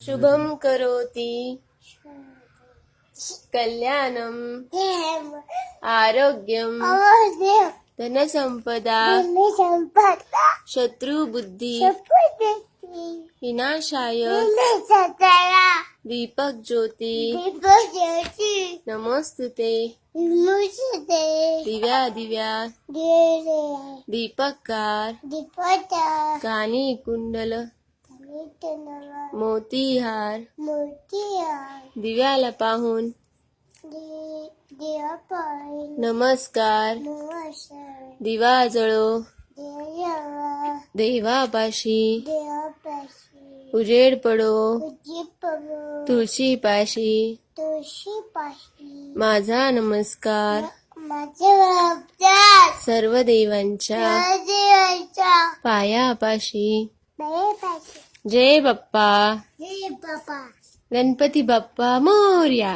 शुभम करोति कल्याणम आरोग्यम धनसंपदा शत्रुबुद्धि विनाशाय दीपक ज्योति नमोस्तुते दिव्या दिव्या दीपककार कानी कुंडल मोतीहार दिव्याला पाहून नमस्कार दिवा जळो देवापाशी उजेड पडो तुळशीपाशी माझा नमस्कार सर्व देवांच्या पायापाशी जय बाप्पा गणपती बाप्पा मोरया।